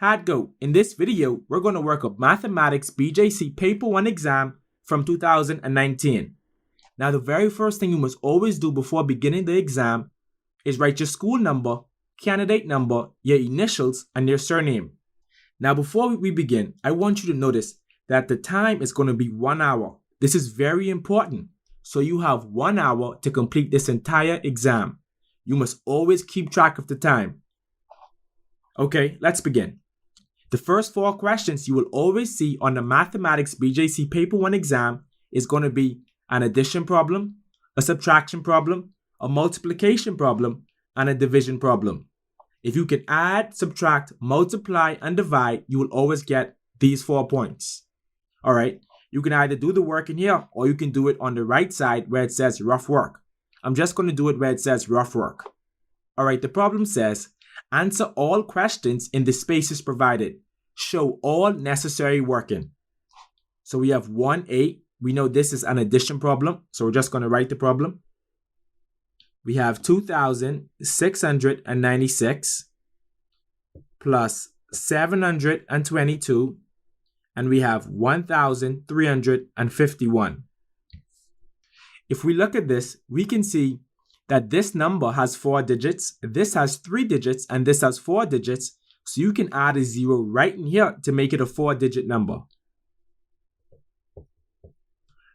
How'd go? In this video, we're going to work up Mathematics BJC Paper 1 exam from 2019. Now, the very first thing you must always do before beginning the exam is write your school number, candidate number, your initials, and your surname. Now, before we begin, I want you to notice that the time is going to be 1 hour. This is very important. So you have 1 hour to complete this entire exam. You must always keep track of the time. Okay, let's begin. The first 4 questions you will always see on the Mathematics BJC Paper 1 exam is going to be an addition problem, a subtraction problem, a multiplication problem, and a division problem. If you can add, subtract, multiply, and divide, you will always get these 4 points. All right, you can either do the work in here or you can do it on the right side where it says rough work. I'm just going to do it where it says rough work. All right, the problem says, answer all questions in the spaces provided. Show all necessary working. So we have 1A. We know this is an addition problem, so we're just going to write the problem. We have 2,696 plus 722, and we have 1,351. If we look at this, we can see that this number has 4 digits, this has 3 digits, and this has 4 digits. So you can add a 0 right in here to make it a 4-digit number.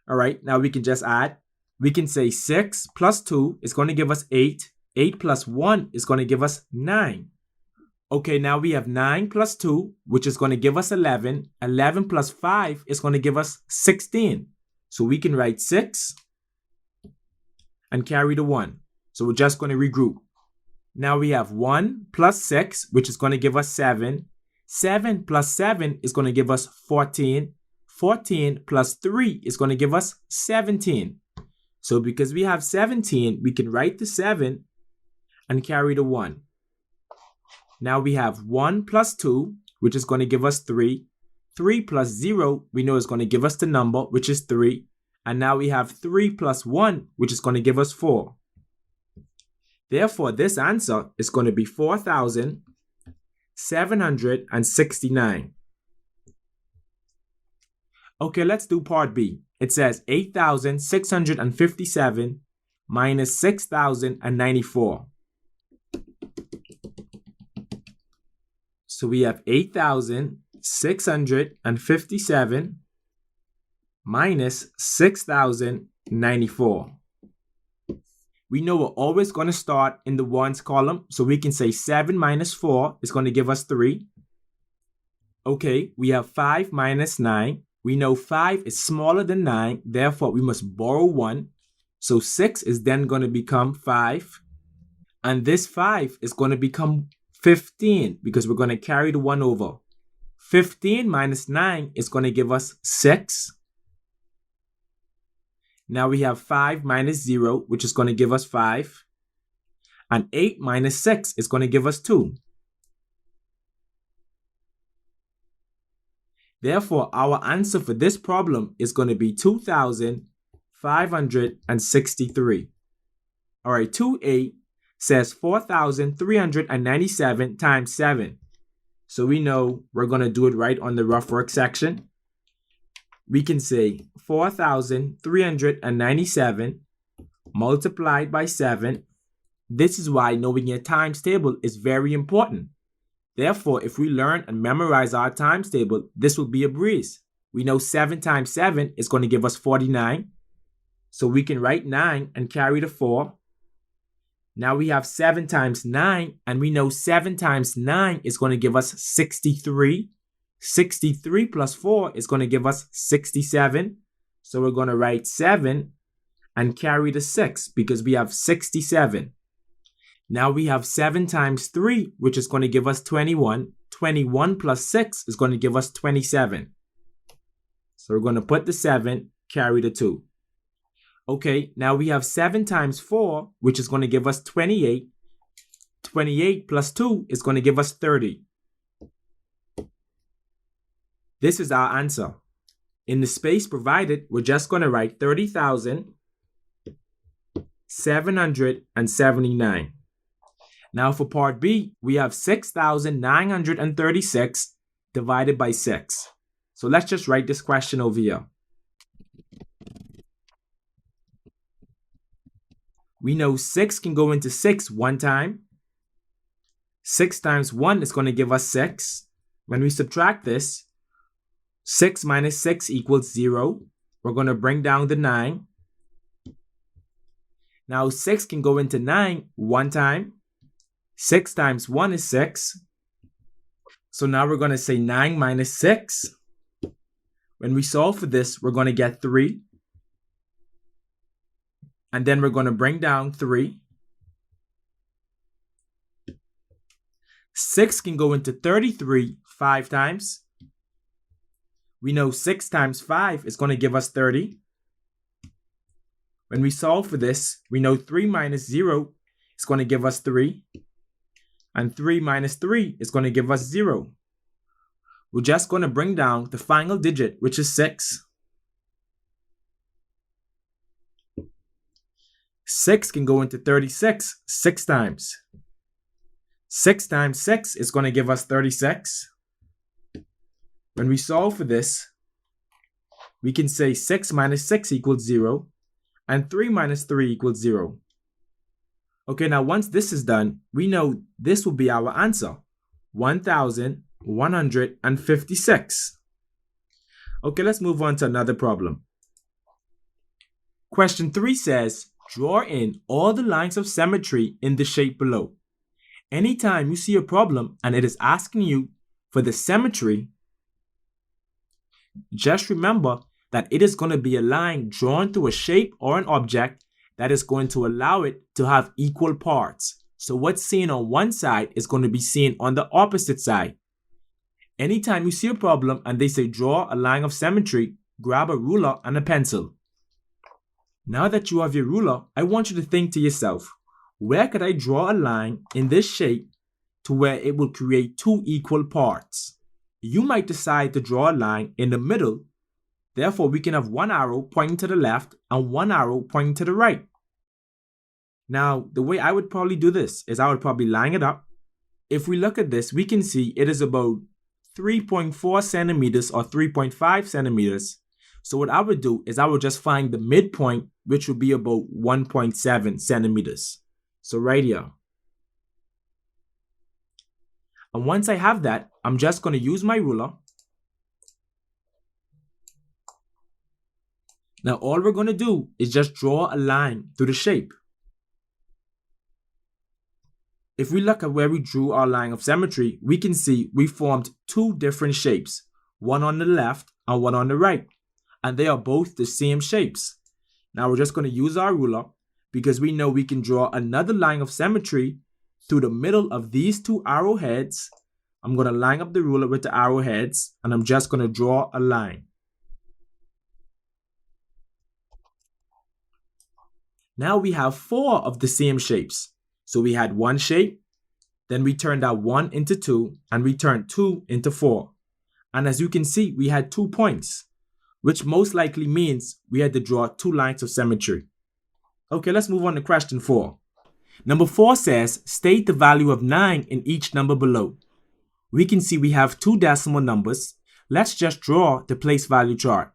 All right, now we can just add. We can say 6 plus 2 is going to give us 8. 8 plus 1 is going to give us 9. Okay, now we have 9 plus 2, which is going to give us 11. 11 plus 5 is going to give us 16. So we can write 6 and carry the 1. So we're just going to regroup. Now we have 1 plus 6, which is going to give us 7. 7 plus 7 is going to give us 14. 14 plus 3 is going to give us 17. So because we have 17, we can write the 7 and carry the 1. Now we have 1 plus 2, which is going to give us 3. 3 plus 0, we know is going to give us the number, which is 3. And now we have 3 plus 1, which is going to give us 4. Therefore, this answer is going to be 4,769. Okay, let's do part B. It says 8,657 minus 6,094. So we have 8,657 minus 6,094. We know we're always going to start in the ones column, so we can say 7 minus 4 is going to give us 3. Okay, we have 5 minus 9. We know 5 is smaller than 9, therefore we must borrow 1. So 6 is then going to become 5. And this 5 is going to become 15 because we're going to carry the 1 over. 15 minus 9 is going to give us 6. Now we have 5 minus 0, which is going to give us 5. And 8 minus 6 is going to give us 2. Therefore, our answer for this problem is going to be 2,563. All right, 2A says 4,397 times 7. So we know we're going to do it right on the rough work section. We can say 4,397 multiplied by 7. This is why knowing your times table is very important. Therefore, if we learn and memorize our times table, this will be a breeze. We know 7 times 7 is going to give us 49. So we can write 9 and carry the 4. Now we have 7 times 9, and we know 7 times 9 is going to give us 63. 63 plus 4 is going to give us 67. So we're going to write 7 and carry the 6 because we have 67. Now we have 7 times 3, which is going to give us 21. 21 plus 6 is going to give us 27. So we're going to put the 7, carry the 2. Okay, now we have 7 times 4, which is going to give us 28. 28 plus 2 is going to give us 30. This is our answer. In the space provided, we're just going to write 30,779. Now for part B, we have 6,936 divided by 6. So let's just write this question over here. We know 6 can go into 6 one time. 6 times 1 is going to give us 6. When we subtract this, 6 minus 6 equals 0. We're going to bring down the 9. Now 6 can go into 9 one time. 6 times 1 is 6. So now we're going to say 9 minus 6. When we solve for this, we're going to get 3. And then we're going to bring down 3. 6 can go into 33 5 times. We know 6 times 5 is going to give us 30. When we solve for this, we know 3 minus 0 is going to give us 3. And 3 minus 3 is going to give us 0. We're just going to bring down the final digit, which is 6. 6 can go into 36 6 times. 6 times 6 is going to give us 36. When we solve for this, we can say 6 minus 6 equals 0, and 3 minus 3 equals 0. Okay, now once this is done, we know this will be our answer, 1,156. Okay, let's move on to another problem. Question 3 says, draw in all the lines of symmetry in the shape below. Anytime you see a problem and it is asking you for the symmetry, just remember that it is going to be a line drawn through a shape or an object that is going to allow it to have equal parts. So what's seen on one side is going to be seen on the opposite side. Anytime you see a problem and they say draw a line of symmetry, grab a ruler and a pencil. Now that you have your ruler, I want you to think to yourself, where could I draw a line in this shape to where it will create two equal parts? You might decide to draw a line in the middle. Therefore, we can have one arrow pointing to the left and one arrow pointing to the right. Now, the way I would probably do this is I would probably line it up. If we look at this, we can see it is about 3.4 centimeters or 3.5 centimeters. So what I would do is I would just find the midpoint, which would be about 1.7 centimeters. So right here. And once I have that, I'm just going to use my ruler. Now all we're going to do is just draw a line through the shape. If we look at where we drew our line of symmetry, we can see we formed two different shapes, one on the left and one on the right. And they are both the same shapes. Now we're just going to use our ruler because we know we can draw another line of symmetry through the middle of these two arrowheads. I'm going to line up the ruler with the arrowheads and I'm just going to draw a line. Now we have four of the same shapes. So we had one shape, then we turned that 1 into 2, and we turned 2 into 4. And as you can see, we had 2 points, which most likely means we had to draw two lines of symmetry. Okay, let's move on to question 4. Number 4 says, state the value of 9 in each number below. We can see we have two decimal numbers. Let's just draw the place value chart.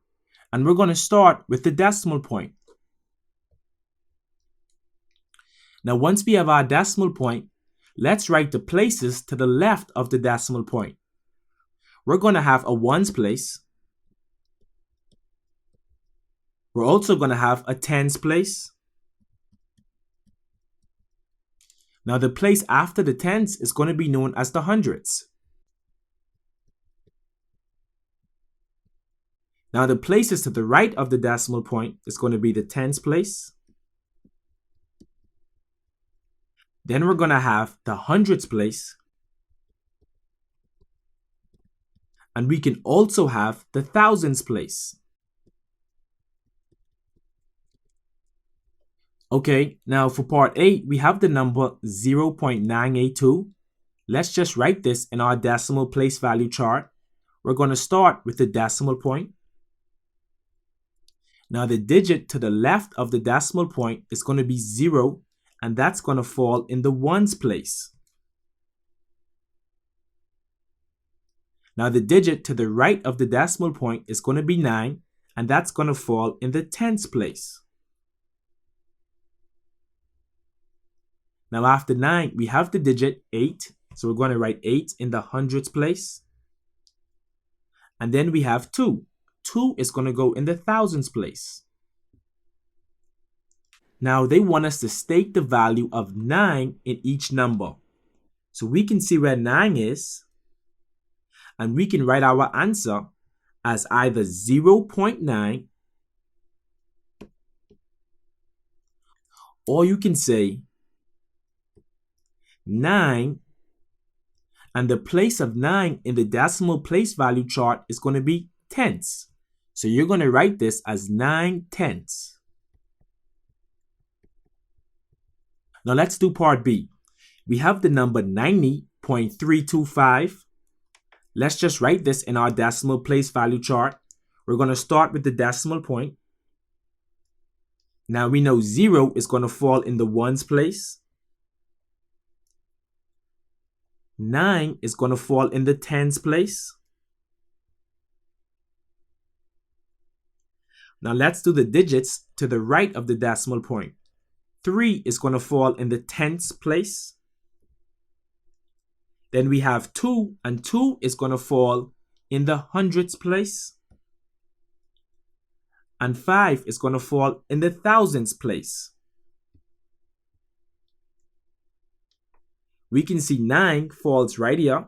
And we're going to start with the decimal point. Now, once we have our decimal point, let's write the places to the left of the decimal point. We're going to have a ones place. We're also going to have a tens place. Now, the place after the tens is going to be known as the hundreds. Now, the places to the right of the decimal point is going to be the tens place. Then we're going to have the hundreds place. And we can also have the thousands place. Okay, now for part 8, we have the number 0.982. Let's just write this in our decimal place value chart. We're going to start with the decimal point. Now the digit to the left of the decimal point is going to be 0, and that's going to fall in the ones place. Now the digit to the right of the decimal point is going to be 9, and that's going to fall in the tens place. Now after 9, we have the digit 8, so we're going to write 8 in the hundreds place. And then we have 2. 2 is going to go in the thousands place. Now they want us to state the value of 9 in each number. So we can see where 9 is, and we can write our answer as either 0.9, or you can say 9, and the place of 9 in the decimal place value chart is going to be tenths. So you're going to write this as 9 tenths. Now let's do part B. We have the number 90.325. Let's just write this in our decimal place value chart. We're going to start with the decimal point. Now we know 0 is going to fall in the ones place. 9 is going to fall in the tens place. Now let's do the digits to the right of the decimal point. 3 is going to fall in the tenths place. Then we have 2, and 2 is going to fall in the hundreds place. And 5 is going to fall in the thousands place. We can see 9 falls right here.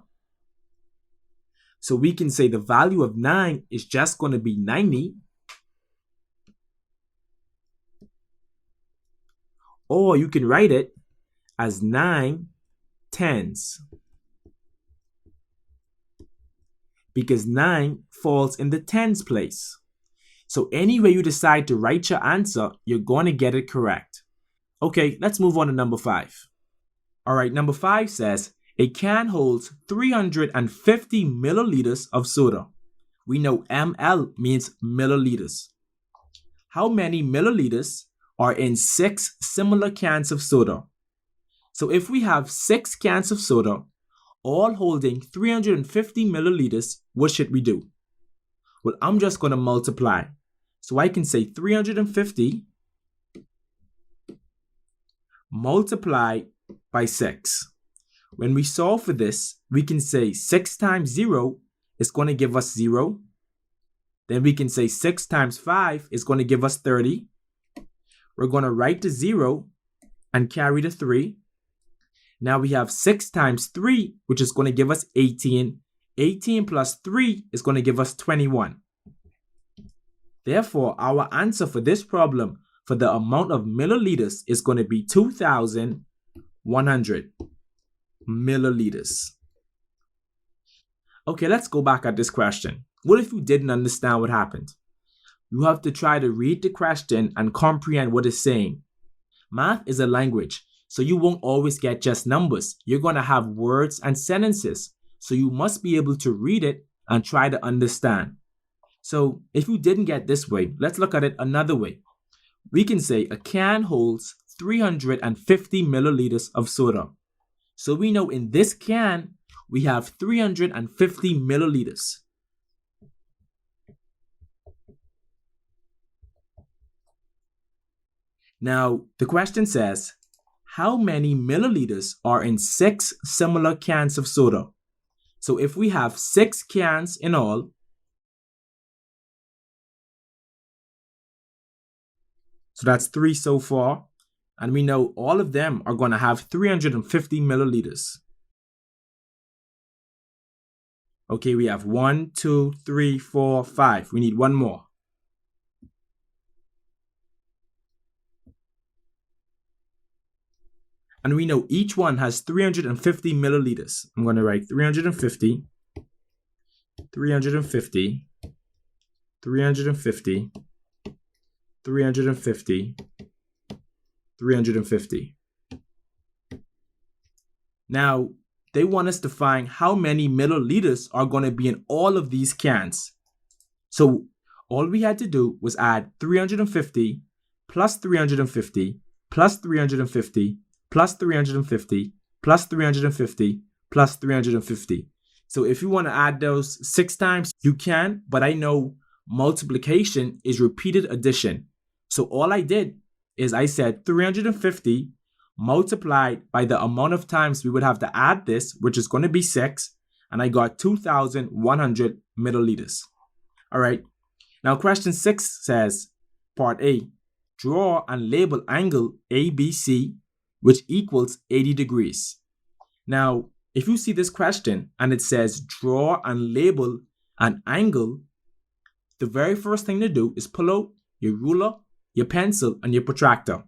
So we can say the value of 9 is just going to be 90. Or you can write it as 9 tens. Because 9 falls in the tens place. So any way you decide to write your answer, you're going to get it correct. Okay, let's move on to number 5. Alright, number 5 says, a can holds 350 milliliters of soda. We know ml means milliliters. How many milliliters are in 6 similar cans of soda? So if we have 6 cans of soda, all holding 350 milliliters, what should we do? Well, I'm just going to multiply. So I can say 350 multiplied by 6. When we solve for this, we can say 6 times 0 is going to give us 0. Then we can say 6 times 5 is going to give us 30. We're going to write the 0 and carry the 3. Now we have 6 times 3, which is going to give us 18. 18 plus 3 is going to give us 21. Therefore, our answer for this problem for the amount of milliliters is going to be 2,100 milliliters. Okay, let's go back at this question. What if you didn't understand what happened? You have to try to read the question and comprehend what it's saying. Math is a language, so you won't always get just numbers. You're going to have words and sentences, so you must be able to read it and try to understand. So if you didn't get this way, let's look at it another way. We can say a can holds 350 milliliters of soda. So we know in this can, we have 350 milliliters. Now, the question says, how many milliliters are in 6 similar cans of soda? So if we have 6 cans in all, so that's 3 so far, and we know all of them are going to have 350 milliliters. Okay, we have 1, 2, 3, 4, 5. We need one more. And we know each one has 350 milliliters. I'm going to write 350, 350, 350, 350, 350. Now, they want us to find how many milliliters are going to be in all of these cans. So all we had to do was add 350 plus 350 plus 350, plus 350, plus 350, plus 350. So if you want to add those 6 times, you can, but I know multiplication is repeated addition. So all I did is I said 350 multiplied by the amount of times we would have to add this, which is going to be 6, and I got 2,100 milliliters. All right. Now question 6 says, part A, draw and label angle ABC, which equals 80 degrees. Now, if you see this question and it says draw and label an angle, the very first thing to do is pull out your ruler, your pencil, and your protractor.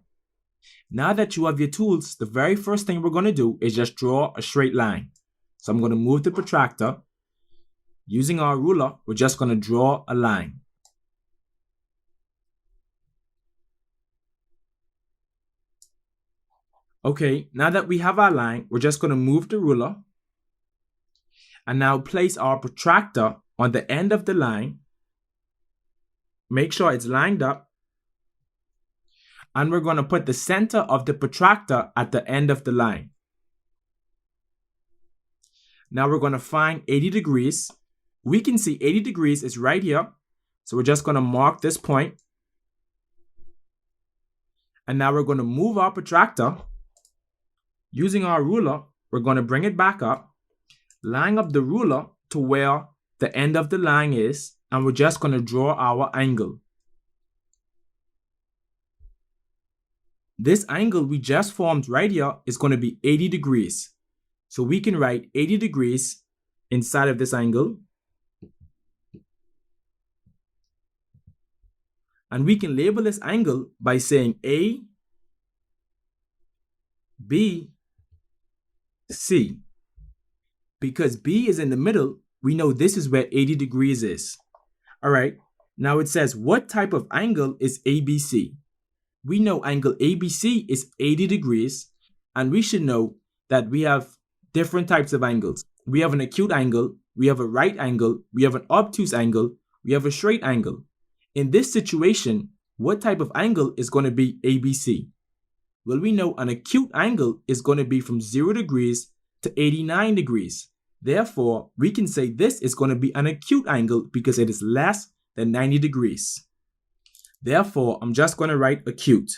Now that you have your tools, the very first thing we're going to do is just draw a straight line. So I'm going to move the protractor. Using our ruler, we're just going to draw a line. Okay, now that we have our line, we're just going to move the ruler and now place our protractor on the end of the line. Make sure it's lined up. And we're going to put the center of the protractor at the end of the line. Now we're going to find 80 degrees. We can see 80 degrees is right here. So we're just going to mark this point. And now we're going to move our protractor. Using our ruler, we're going to bring it back up, line up the ruler to where the end of the line is, and we're just going to draw our angle. This angle we just formed right here is going to be 80 degrees. So we can write 80 degrees inside of this angle. And we can label this angle by saying A, B, C. Because B is in the middle, we know this is where 80 degrees is. All right, now it says what type of angle is ABC? We know angle ABC is 80 degrees, and we should know that we have different types of angles. We have an acute angle, we have a right angle, we have an obtuse angle, we have a straight angle. In this situation, what type of angle is going to be ABC? Well, we know an acute angle is going to be from 0 degrees to 89 degrees. Therefore, we can say this is going to be an acute angle because it is less than 90 degrees. Therefore, I'm just going to write acute.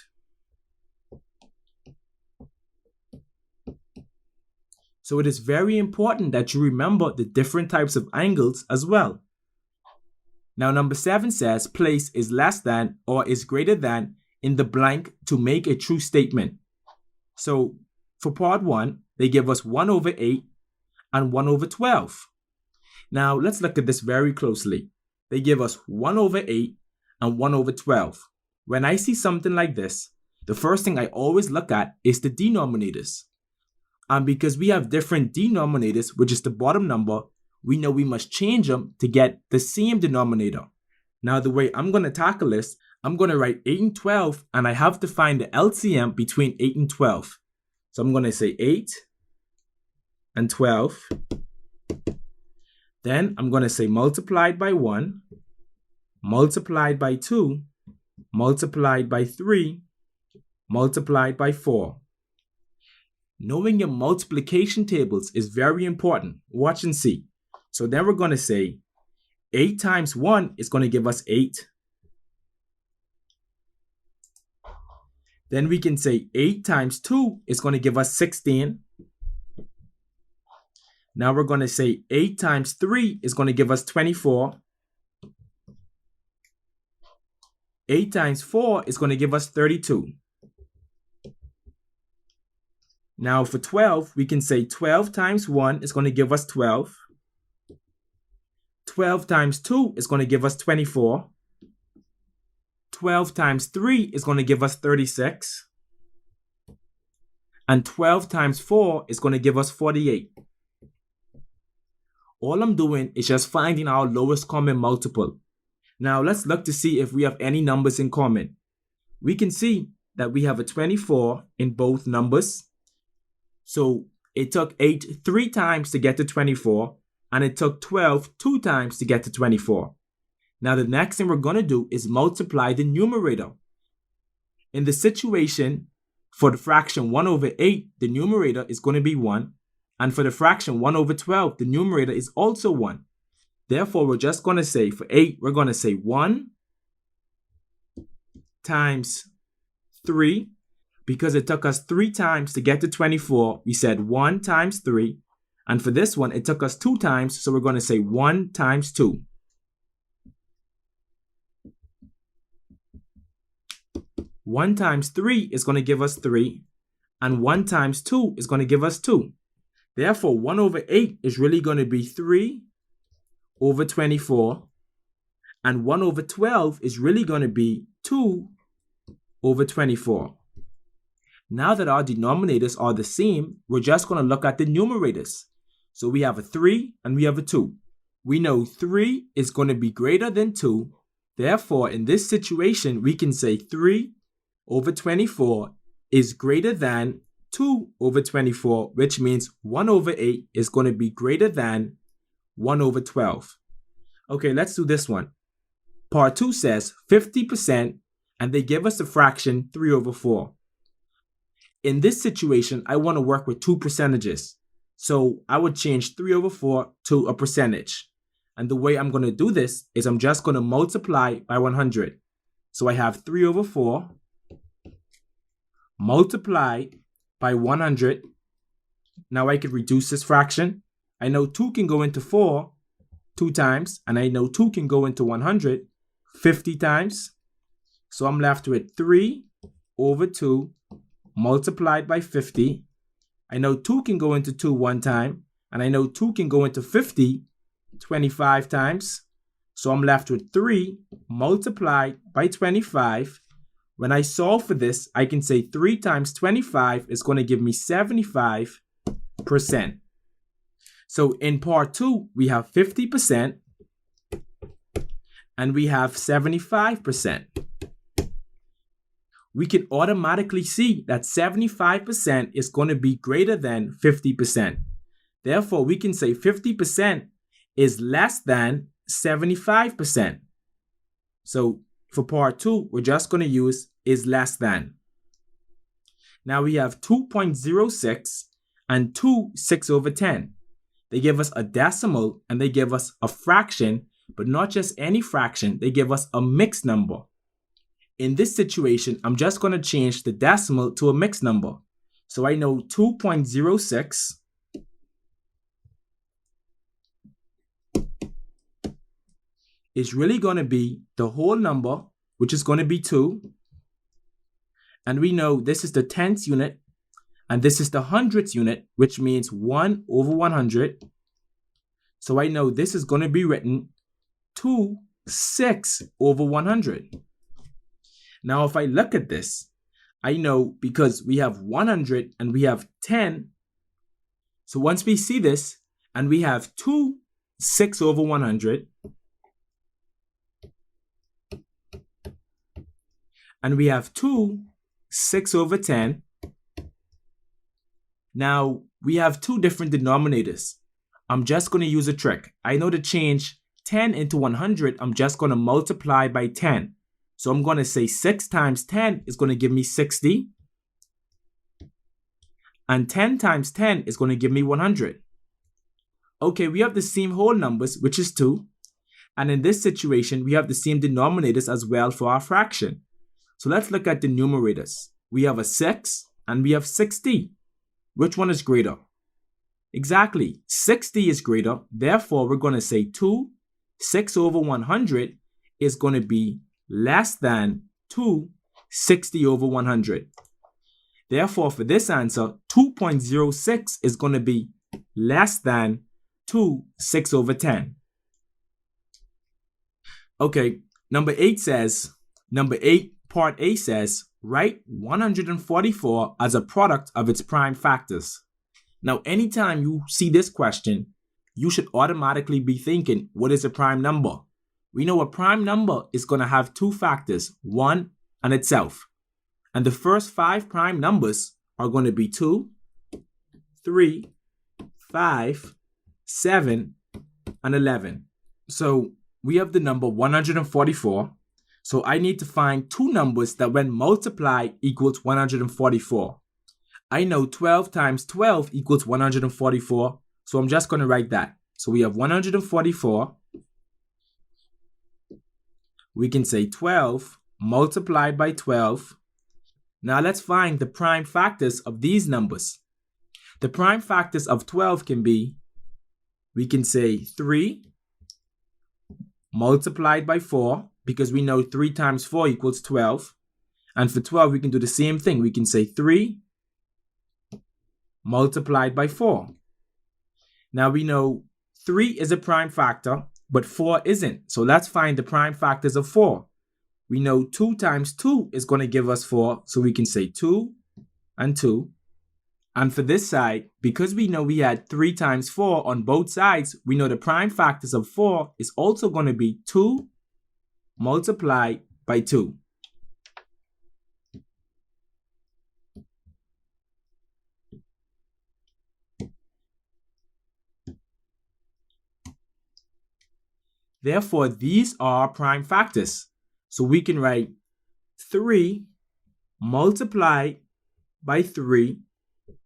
So it is very important that you remember the different types of angles as well. Now, number 7 says place is less than or is greater than in the blank to make a true statement. So for part 1, they give us 1 over 8 and 1 over 12. Now let's look at this very closely. They give us 1 over 8 and 1 over 12. When I see something like this, the first thing I always look at is the denominators. And because we have different denominators, which is the bottom number, we know we must change them to get the same denominator. Now the way I'm going to tackle this, I'm going to write 8 and 12, and I have to find the LCM between 8 and 12. So I'm going to say 8 and 12. Then I'm going to say multiplied by 1, multiplied by 2, multiplied by 3, multiplied by 4. Knowing your multiplication tables is very important. Watch and see. So then we're going to say 8 times 1 is going to give us 8. Then we can say 8 times 2 is going to give us 16. Now we're going to say 8 times 3 is going to give us 24. 8 times 4 is going to give us 32. Now for 12, we can say 12 times 1 is going to give us 12. 12 times 2 is going to give us 24. 12 times 3 is going to give us 36. And 12 times 4 is going to give us 48. All I'm doing is just finding our lowest common multiple. Now let's look to see if we have any numbers in common. We can see that we have a 24 in both numbers. So it took 8 3 times to get to 24, and it took 12 2 times to get to 24. Now the next thing we're going to do is multiply the numerator. In the situation, For the fraction 1 over 8, the numerator is going to be 1. And for the fraction 1 over 12, the numerator is also 1. Therefore, we're just going to say, for 8, we're going to say 1 times 3. Because it took us 3 times to get to 24, we said 1 times 3. And for this one, it took us 2 times, so we're going to say 1 times 2. One times 3 is going to give us 3, and 1 times 2 is going to give us 2. Therefore, 1 over 8 is really going to be 3 over 24, and 1 over 12 is really going to be 2 over 24. Now that our denominators are the same, we're just going to look at the numerators. So we have a 3 and we have a 2. We know 3 is going to be greater than 2. Therefore, in this situation, we can say 3 over 24 is greater than 2 over 24, which means 1 over 8 is going to be greater than 1 over 12. Okay, let's do this one. Part 2 says 50%, and they give us the fraction 3 over 4. In this situation, I want to work with 2 percentages. So I would change 3 over 4 to a percentage. And the way I'm going to do this is I'm just going to multiply by 100. So I have 3 over 4 multiplied by 100. Now I could reduce this fraction. I know 2 can go into 4 2 times, and I know 2 can go into 100 50 times. So I'm left with 3 over 2 multiplied by 50. I know 2 can go into 2 1 time, and I know 2 can go into 50 25 times. So I'm left with 3 multiplied by 25. When I solve for this, I can say 3 times 25 is going to give me 75%. So in part 2, we have 50% and we have 75%. We can automatically see that 75% is going to be greater than 50%. Therefore, we can say 50% is less than 75%. So for part 2, we're just going to use is less than. Now we have 2.06 and 2 6 over 10. They give us a decimal and they give us a fraction, but not just any fraction, they give us a mixed number. In this situation, I'm just going to change the decimal to a mixed number. So I know 2.06 is really going to be the whole number, which is going to be 2. And we know this is the 10th unit, and this is the 100th unit, which means 1 over 100. So I know this is going to be written 2 6 over 100. Now, if I look at this, I know because we have 100 and we have 10. So once we see this, and we have 2 6 over 100, and we have 2 6 over 10. Now, we have 2 different denominators. I'm just going to use a trick. I know to change 10 into 100, I'm just going to multiply by 10. So I'm going to say 6 times 10 is going to give me 60. And 10 times 10 is going to give me 100. Okay, we have the same whole numbers, which is 2. And in this situation, we have the same denominators as well for our fraction. So let's look at the numerators. We have a 6 and we have 60. Which one is greater? Exactly, 60 is greater. Therefore, we're going to say 2 6 over 100 is going to be less than 2 60 over 100. Therefore, for this answer, 2.06 is going to be less than 2 6 over 10. Okay, number 8 says, part A says, write 144 as a product of its prime factors. Now, anytime you see this question, you should automatically be thinking, what is a prime number? We know a prime number is going to have 2 factors, 1 and itself. And the first 5 prime numbers are going to be 2, 3, 5, 7, and 11. So we have the number 144. So I need to find two numbers that when multiplied equals 144. I know 12 times 12 equals 144, so I'm just going to write that. So we have 144. We can say 12 multiplied by 12. Now let's find the prime factors of these numbers. The prime factors of 12 can be, we can say 3 multiplied by 4, because we know 3 times 4 equals 12. And for 12, we can do the same thing. We can say 3 multiplied by 4. Now we know 3 is a prime factor, but 4 isn't. So let's find the prime factors of 4. We know 2 times 2 is going to give us 4, so we can say 2 and 2. And for this side, because we know we had 3 times 4 on both sides, we know the prime factors of 4 is also going to be 2 multiplied by 2. Therefore, these are prime factors. So we can write 3 multiplied by 3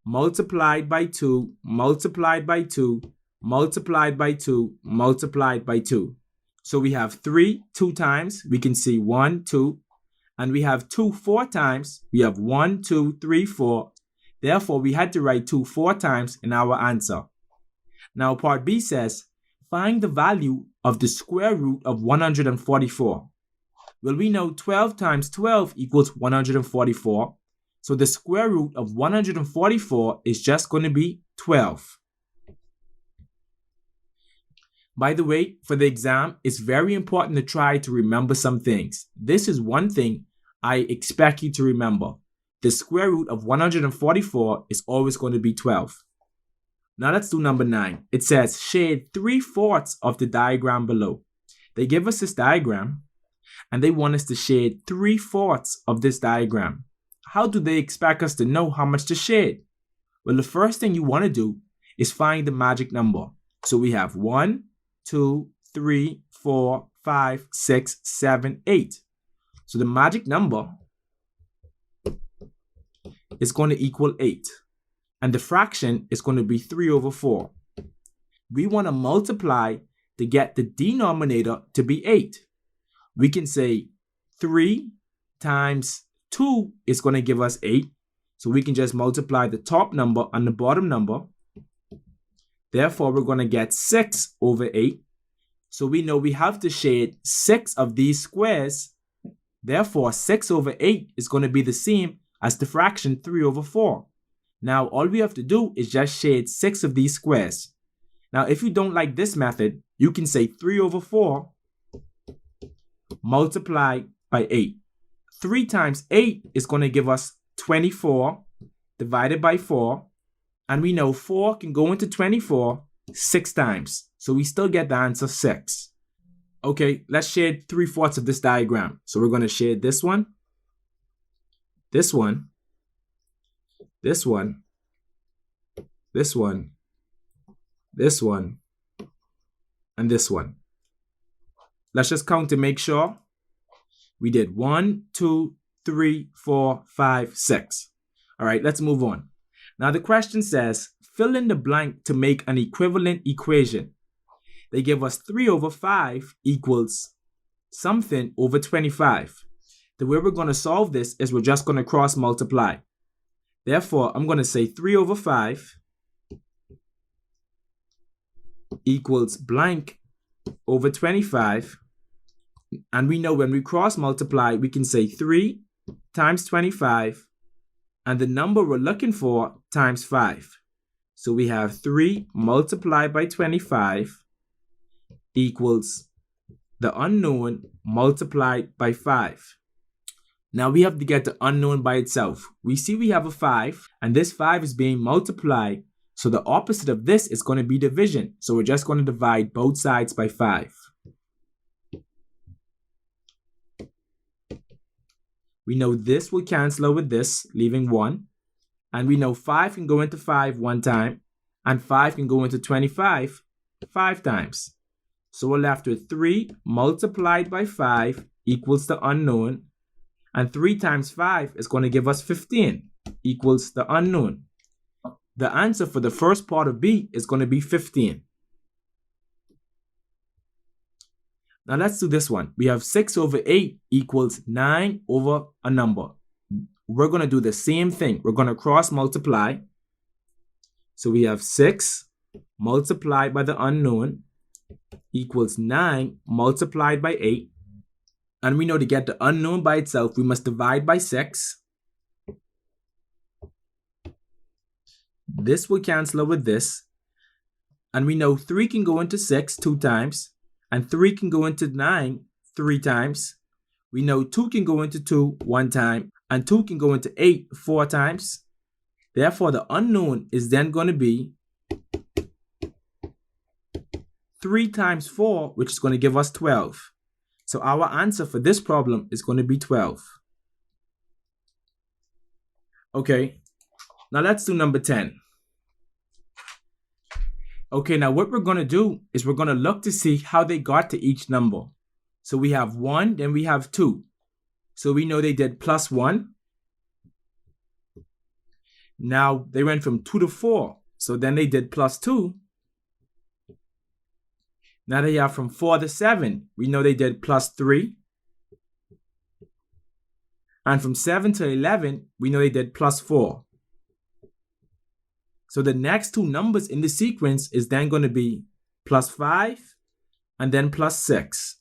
multiplied by 2 multiplied by 2 multiplied by 2 multiplied by 2. So we have 3 2 times. We can see 1, 2. And we have 2 4 times. We have 1, 2, 3, 4. Therefore, we had to write 2 4 times in our answer. Now, part B says, find the value of the square root of 144. Well, we know 12 times 12 equals 144. So the square root of 144 is just going to be 12. By the way, for the exam, it's very important to try to remember some things. This is one thing I expect you to remember. The square root of 144 is always going to be 12. Now let's do number 9. It says shade 3/4 of the diagram below. They give us this diagram and they want us to shade 3/4 of this diagram. How do they expect us to know how much to shade? Well, the first thing you want to do is find the magic number. So we have 1, 2, 3, 4, 5, 6, 7, 8. So the magic number is going to equal 8. And the fraction is going to be 3/4. We want to multiply to get the denominator to be 8. We can say 3 times 2 is going to give us 8. So we can just multiply the top number and the bottom number. Therefore, we're going to get 6/8. So we know we have to shade 6 of these squares. Therefore, 6/8 is going to be the same as the fraction 3/4. Now, all we have to do is just shade 6 of these squares. Now, if you don't like this method, you can say 3/4 multiplied by 8. 3 times 8 is going to give us 24 divided by 4. And we know 4 can go into 24 6 times. So we still get the answer 6. Okay, let's shade 3/4 of this diagram. So we're going to shade this one, this one, this one, this one, this one, and this one. Let's just count to make sure. We did 1, 2, 3, 4, 5, 6. All right, let's move on. Now the question says, fill in the blank to make an equivalent equation. They give us 3/5 equals something over 25. The way we're going to solve this is we're just going to cross multiply. Therefore, I'm going to say 3/5 equals blank over 25. And we know when we cross multiply, we can say 3 times 25. And the number we're looking for times 5. So we have 3 multiplied by 25 equals the unknown multiplied by 5. Now we have to get the unknown by itself. We see we have a 5, and this 5 is being multiplied. So the opposite of this is going to be division. So we're just going to divide both sides by 5. We know this will cancel out with this, leaving 1. And we know 5 can go into 5 one time, and 5 can go into 25 5 times. So we're left with 3 multiplied by 5 equals the unknown. And 3 times 5 is going to give us 15 equals the unknown. The answer for the first part of B is going to be 15. Now let's do this one. We have 6 over 8 equals 9 over a number. We're going to do the same thing. We're going to cross multiply. So we have 6 multiplied by the unknown equals 9 multiplied by 8. And we know to get the unknown by itself, we must divide by 6. This will cancel out with this. And we know 3 can go into 6 2 times. And 3 can go into 9 3 times. We know 2 can go into 2 1 time. And 2 can go into 8 4 times. Therefore, the unknown is then going to be 3 times 4, which is going to give us 12. So our answer for this problem is going to be 12. Okay, now let's do number 10. Okay, now what we're going to do is we're going to look to see how they got to each number. So we have 1, then we have 2. So we know they did plus 1. Now they went from 2 to 4. So then they did plus 2. Now they have from 4 to 7. We know they did plus 3. And from 7 to 11, we know they did plus 4. So the next two numbers in the sequence is then going to be plus 5 and then plus 6.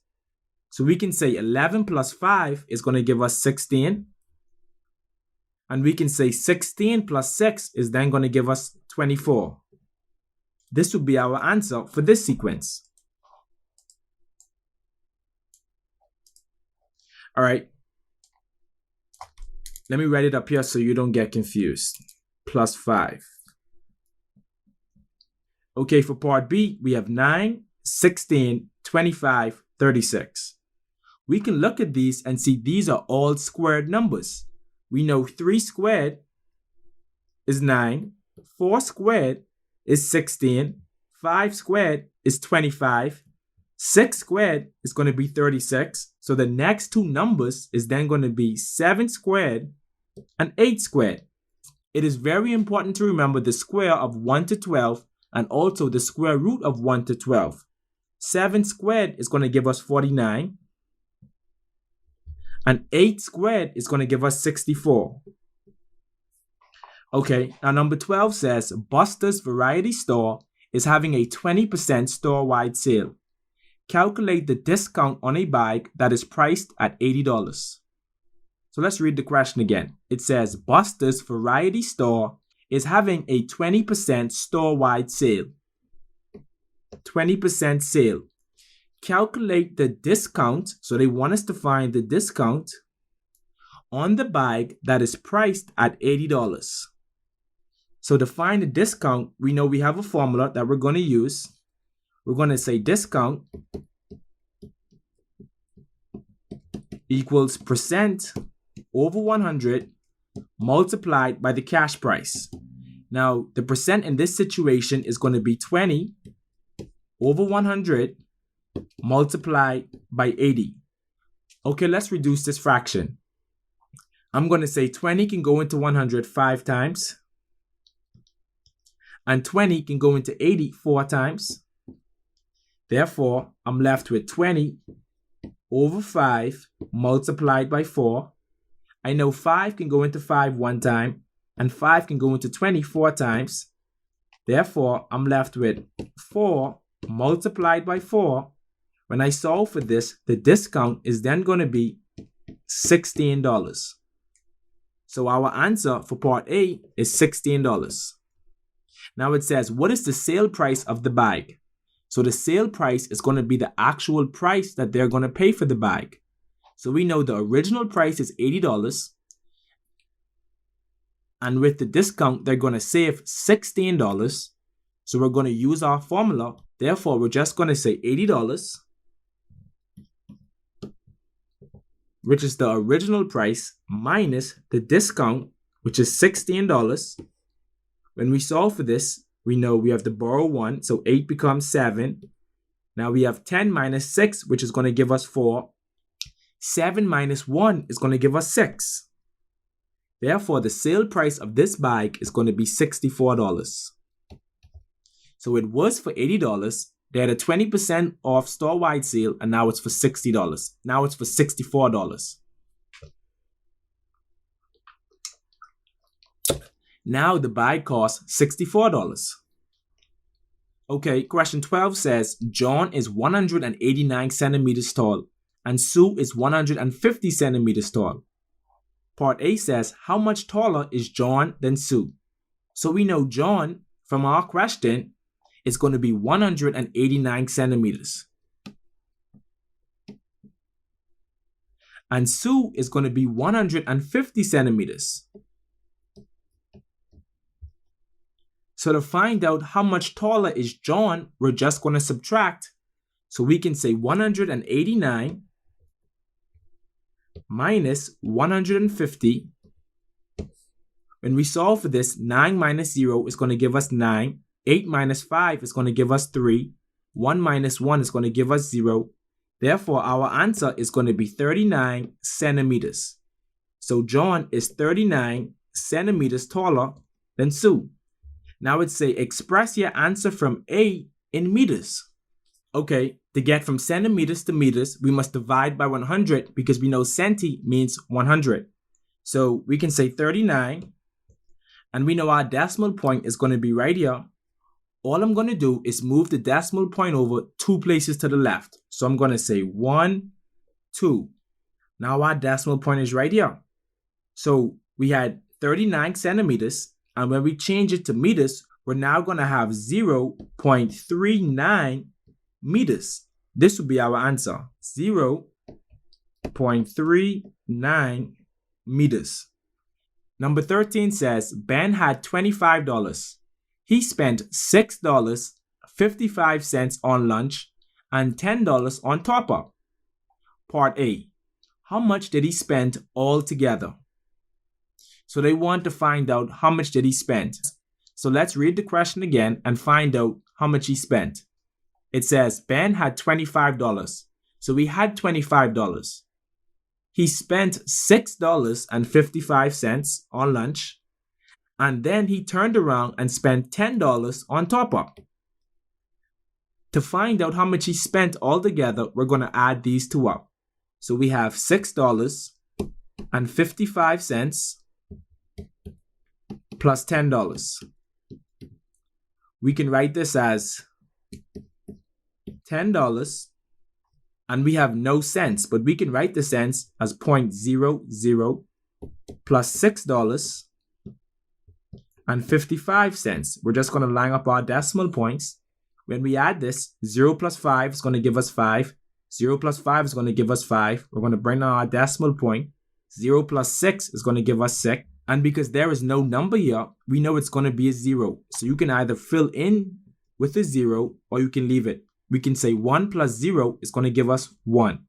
So we can say 11 plus 5 is going to give us 16. And we can say 16 plus 6 is then going to give us 24. This would be our answer for this sequence. All right. Let me write it up here so you don't get confused. Plus 5. Okay, for part B, we have 9, 16, 25, 36. We can look at these and see these are all squared numbers. We know 3 squared is 9, 4 squared is 16, 5 squared is 25, 6 squared is going to be 36. So the next two numbers is then going to be 7 squared and 8 squared. It is very important to remember the square of 1 to 12 and also the square root of 1 to 12. 7 squared is going to give us 49. And 8 squared is going to give us 64. Okay, now number 12 says Buster's Variety Store is having a 20% store-wide sale. Calculate the discount on a bag that is priced at $80. So let's read the question again. It says Buster's Variety Store is having a 20% store-wide sale. 20% sale. Calculate the discount. So they want us to find the discount on the bag that is priced at $80. So to find the discount, we know we have a formula that we're going to use. We're going to say discount equals percent over 100 multiplied by the cash price. Now, the percent in this situation is going to be 20 over 100 multiplied by 80. Okay, let's reduce this fraction. I'm going to say 20 can go into 100 5 times. And 20 can go into 80 4 times. Therefore, I'm left with 20 over 5 multiplied by 4. I know 5 can go into 5 1 time. And 5 can go into 20 4 times. Therefore, I'm left with 4 multiplied by 4. When I solve for this, the discount is then going to be $16. So our answer for part A is $16. Now it says, what is the sale price of the bag? So the sale price is going to be the actual price that they're going to pay for the bag. So we know the original price is $80. And with the discount, they're going to save $16. So we're going to use our formula. Therefore, we're just going to say $80, which is the original price, minus the discount, which is $16. When we solve for this, we know we have to borrow 1, so 8 becomes 7. Now we have 10 minus 6, which is going to give us 4. 7 minus 1 is going to give us 6. Therefore, the sale price of this bike is going to be $64. So it was for $80. They had a 20% off store-wide sale, and now it's for $60. Now it's for $64. Now the bike costs $64. Okay, question 12 says, John is 189 centimeters tall, and Sue is 150 centimeters tall. Part A says, how much taller is John than Sue? So we know John, from our question, is going to be 189 centimeters. And Sue is going to be 150 centimeters. So to find out how much taller is John, we're just going to subtract. So we can say 189 minus 150. When we solve for this, 9 minus 0 is going to give us 9. 8 minus 5 is going to give us 3. 1 minus 1 is going to give us 0. Therefore, our answer is going to be 39 centimeters. So John is 39 centimeters taller than Sue. Now it's say, express your answer from A in meters. Okay, to get from centimeters to meters, we must divide by 100 because we know centi means 100. So we can say 39, and we know our decimal point is going to be right here. All I'm going to do is move the decimal point over 2 places to the left. So I'm going to say 1, 2. Now our decimal point is right here. So we had 39 centimeters, and when we change it to meters, we're now going to have 0.39 meters. This would be our answer, 0.39 meters. Number 13 says, Ben had $25. He spent $6.55 on lunch and $10 on top-up. Part A, how much did he spend altogether? So they want to find out how much did he spend. So let's read the question again and find out how much he spent. It says Ben had $25. So he had $25. He spent $6.55 on lunch, and then he turned around and spent $10 on top-up. To find out how much he spent altogether, we're going to add these two up. So we have $6.55 plus $10. We can write this as $10, and we have no cents, but we can write the cents as 0.00 plus $6.55. We're just going to line up our decimal points. When we add this, 0 plus 5 is going to give us 5. 0 plus 5 is going to give us 5. We're going to bring down our decimal point. 0 plus 6 is going to give us 6. And because there is no number here, we know it's going to be a 0. So you can either fill in with a 0 or you can leave it. We can say 1 plus 0 is going to give us 1.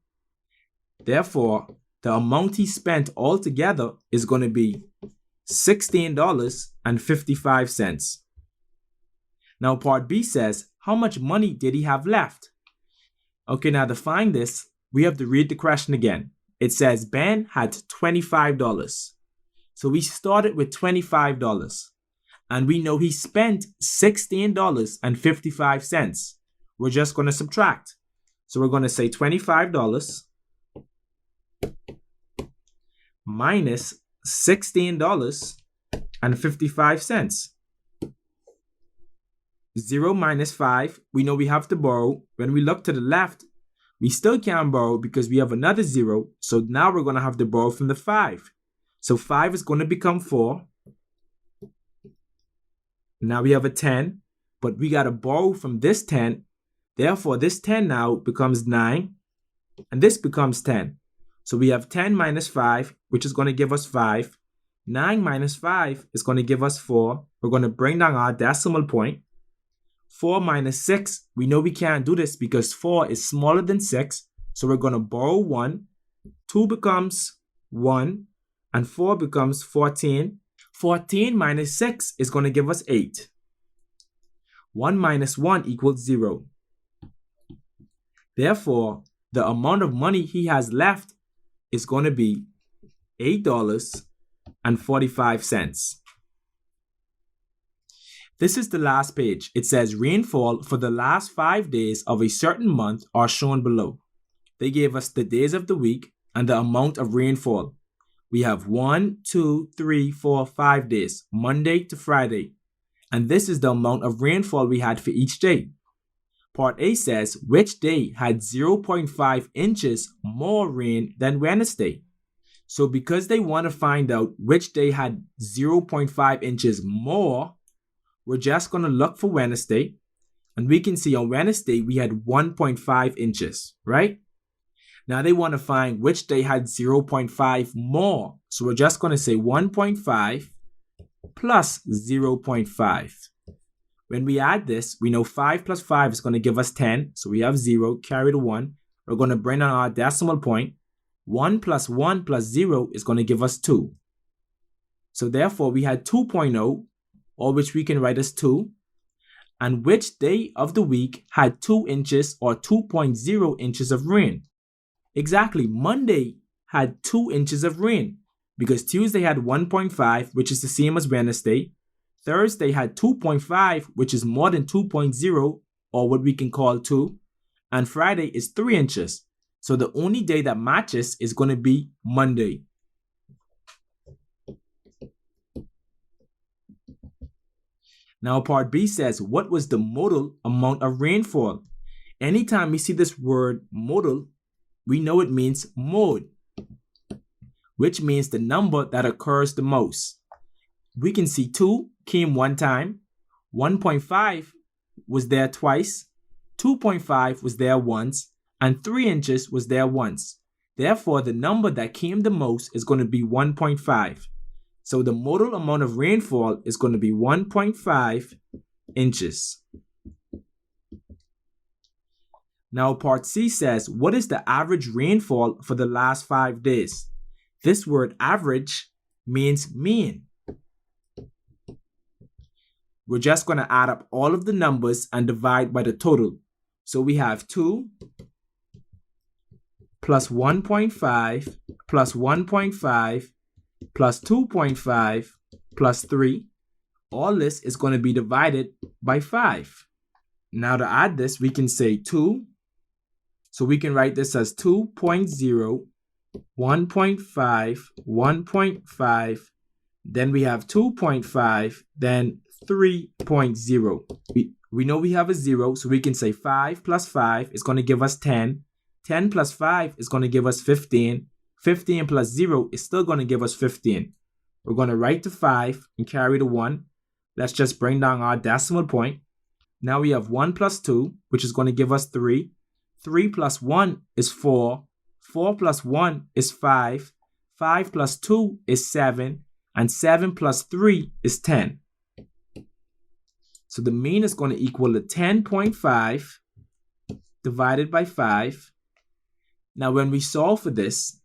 Therefore, the amount he spent altogether is going to be $16.55. Now part B says, how much money did he have left? Okay, now to find this, we have to read the question again. It says Ben had $25. So we started with $25. And we know he spent $16.55. We're just going to subtract. So we're going to say $25 minus $16.55. 0 minus 5, we know we have to borrow. When we look to the left, we still can't borrow because we have another 0. So now we're going to have to borrow from the 5. So 5 is going to become 4. Now we have a 10, but we got to borrow from this 10. Therefore, this 10 now becomes 9, and this becomes 10. So we have 10 minus 5, which is going to give us 5. 9 minus 5 is going to give us 4. We're going to bring down our decimal point. 4 minus 6, we know we can't do this because 4 is smaller than 6. So we're going to borrow 1. 2 becomes 1, and 4 becomes 14. 14 minus 6 is going to give us 8. 1 minus 1 equals 0. Therefore, the amount of money he has left is going to be $8.45. This is the last page. It says rainfall for the last 5 days of a certain month are shown below. They gave us the days of the week and the amount of rainfall. We have 1, 2, 3, 4, 5 days, Monday to Friday. And this is the amount of rainfall we had for each day. Part A says which day had 0.5 inches more rain than Wednesday. So because they want to find out which day had 0.5 inches more, we're just going to look for Wednesday. And we can see on Wednesday we had 1.5 inches, right? Now they want to find which day had 0.5 more. So we're just going to say 1.5 plus 0.5. When we add this, we know 5 plus 5 is going to give us 10. So we have 0, carry the 1. We're going to bring on our decimal point. 1 plus 1 plus 0 is going to give us 2. So therefore, we had 2.0, or which we can write as 2. And which day of the week had 2 inches or 2.0 inches of rain? Exactly, Monday had 2 inches of rain because Tuesday had 1.5, which is the same as Wednesday. Thursday had 2.5, which is more than 2.0, or what we can call 2. And Friday is 3 inches. So the only day that matches is going to be Monday. Now part B says, what was the modal amount of rainfall? Anytime we see this word modal, we know it means mode, which means the number that occurs the most. We can see 2 came one time, 1.5 was there twice, 2.5 was there once, and 3 inches was there once. Therefore, the number that came the most is going to be 1.5. So the modal amount of rainfall is going to be 1.5 inches. Now part C says, what is the average rainfall for the last 5 days? This word average means mean. We're just going to add up all of the numbers and divide by the total. So we have 2 plus 1.5 plus 1.5 plus 2.5 plus 3. All this is going to be divided by 5. Now to add this, we can say 2. So we can write this as 2.0, 1.5, 1.5. Then we have 2.5, then 3.0. We know we have a 0, so we can say 5 plus 5 is going to give us 10. 10 plus 5 is going to give us 15. 15 plus 0 is still going to give us 15. We're going to write the 5 and carry the 1. Let's just bring down our decimal point. Now we have 1 plus 2, which is going to give us 3. 3 plus 1 is 4. 4 plus 1 is 5. 5 plus 2 is 7. And 7 plus 3 is 10. So the mean is going to equal to 10.5 divided by 5. Now when we solve for this,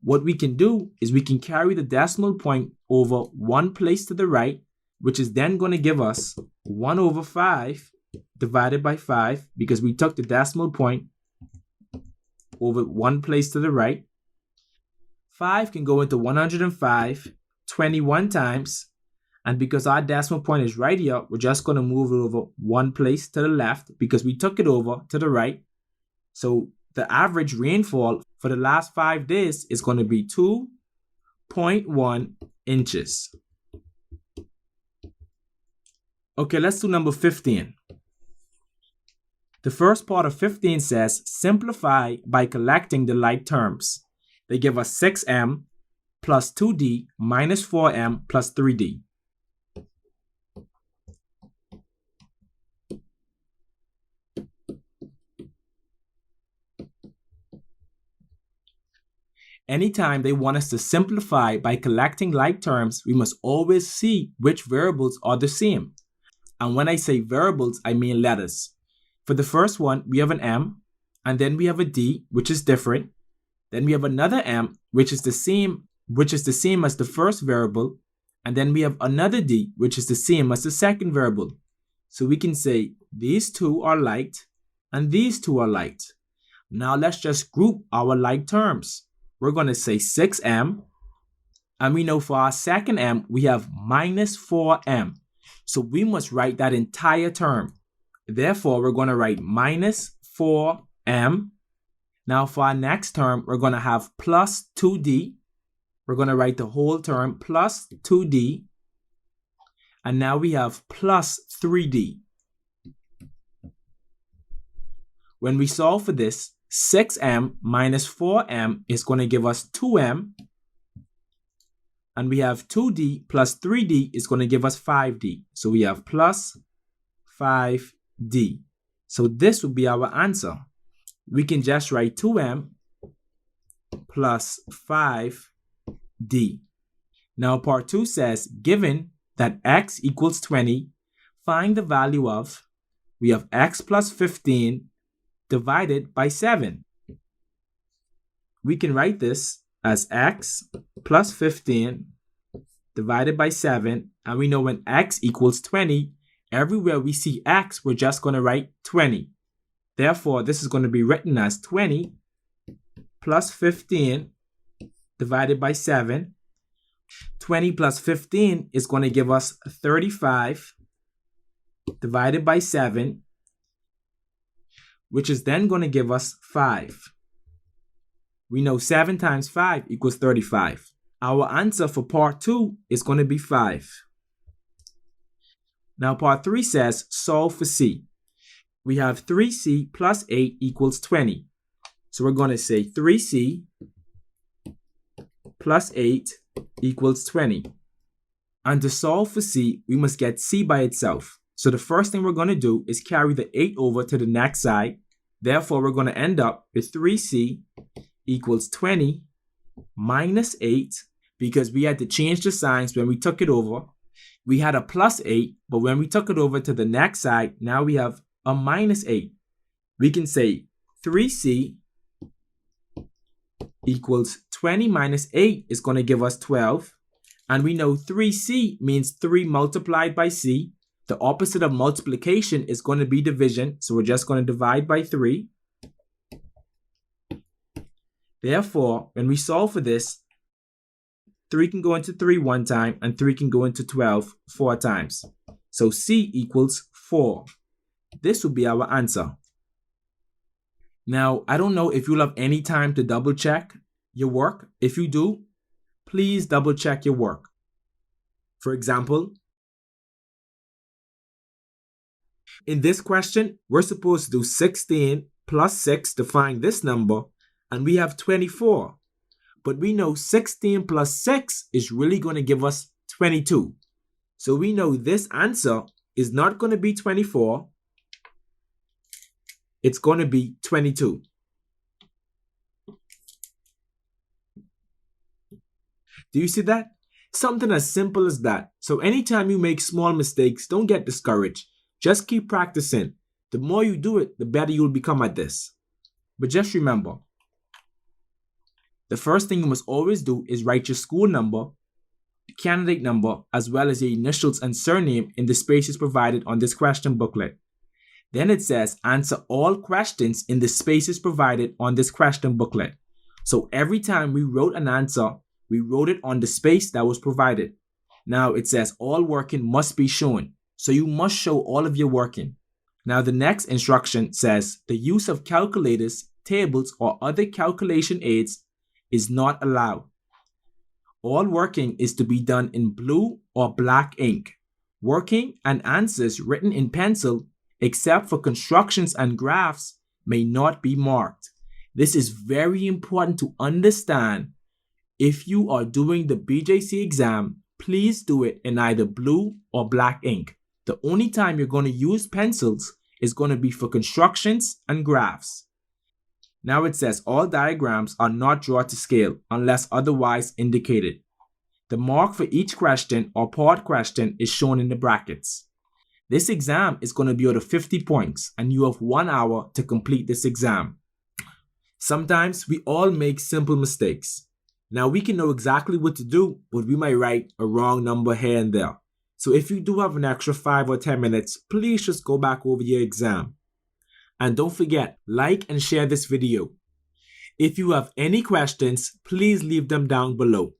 what we can do is we can carry the decimal point over one place to the right, which is then going to give us 1 over 5 divided by 5 because we took the decimal point over one place to the right. 5 can go into 105 21 times. And because our decimal point is right here, we're just going to move it over one place to the left because we took it over to the right. So the average rainfall for the last 5 days is going to be 2.1 inches. Okay, let's do number 15. The first part of 15 says, simplify by collecting the like terms. They give us 6m plus 2d minus 4m plus 3d. Anytime they want us to simplify by collecting like terms, we must always see which variables are the same. And when I say variables, I mean letters. For the first one, we have an m, and then we have a d, which is different. Then we have another m, which is the same as the first variable. And then we have another d, which is the same as the second variable. So we can say these two are liked, and these two are liked. Now let's just group our like terms. we're going to say 6m. And we know for our second m, we have minus 4m. So we must write that entire term. Therefore, we're going to write minus 4m. Now for our next term, we're going to have plus 2d. We're going to write the whole term plus 2d. And now we have plus 3d. When we solve for this, 6m minus 4m is going to give us 2m. And we have 2d plus 3d is going to give us 5d. So we have plus 5d. So this would be our answer. We can just write 2m plus 5d. Now part 2 says, given that x equals 20, find the value of, we have x plus 15 divided by 7. We can write this as x plus 15 divided by 7. And we know when x equals 20, everywhere we see x, we're just going to write 20. Therefore, this is going to be written as 20 plus 15 divided by 7. 20 plus 15 is going to give us 35 divided by 7, which is then going to give us 5. We know 7 times 5 equals 35. Our answer for part 2 is going to be 5. Now part 3 says solve for c. We have 3c plus 8 equals 20. So we're going to say 3c plus 8 equals 20. And to solve for c, we must get c by itself. So the first thing we're going to do is carry the 8 over to the next side. Therefore, we're going to end up with 3c equals 20 minus 8, because we had to change the signs when we took it over. We had a plus 8, but when we took it over to the next side, now we have a minus 8. We can say 3c equals 20 minus 8 is going to give us 12. And we know 3c means 3 multiplied by c. The opposite of multiplication is going to be division. So we're just going to divide by 3. Therefore, when we solve for this, 3 can go into 3 one time and 3 can go into 12 4 times. So c equals 4. This would be our answer. Now, I don't know if you'll have any time to double check your work. If you do, please double check your work. For example, in this question, we're supposed to do 16 plus 6 to find this number, and we have 24. But we know 16 plus 6 is really going to give us 22. So we know this answer is not going to be 24. It's going to be 22. Do you see that? Something as simple as that. So anytime you make small mistakes, don't get discouraged. Just keep practicing. The more you do it, the better you'll become at this. But just remember, the first thing you must always do is write your school number, the candidate number, as well as your initials and surname in the spaces provided on this question booklet. Then it says answer all questions in the spaces provided on this question booklet. So every time we wrote an answer, we wrote it on the space that was provided. Now it says all working must be shown. So you must show all of your working. Now the next instruction says the use of calculators, tables, or other calculation aids is not allowed. All working is to be done in blue or black ink. Working and answers written in pencil, except for constructions and graphs, may not be marked. This is very important to understand. If you are doing the BJC exam, please do it in either blue or black ink. The only time you're going to use pencils is going to be for constructions and graphs. Now it says all diagrams are not drawn to scale unless otherwise indicated. The mark for each question or part question is shown in the brackets. This exam is going to be out of 50 points and you have 1 hour to complete this exam. Sometimes we all make simple mistakes. Now we can know exactly what to do, but we might write a wrong number here and there. So if you do have an extra 5 or 10 minutes, please just go back over your exam. And don't forget, like and share this video. If you have any questions, please leave them down below.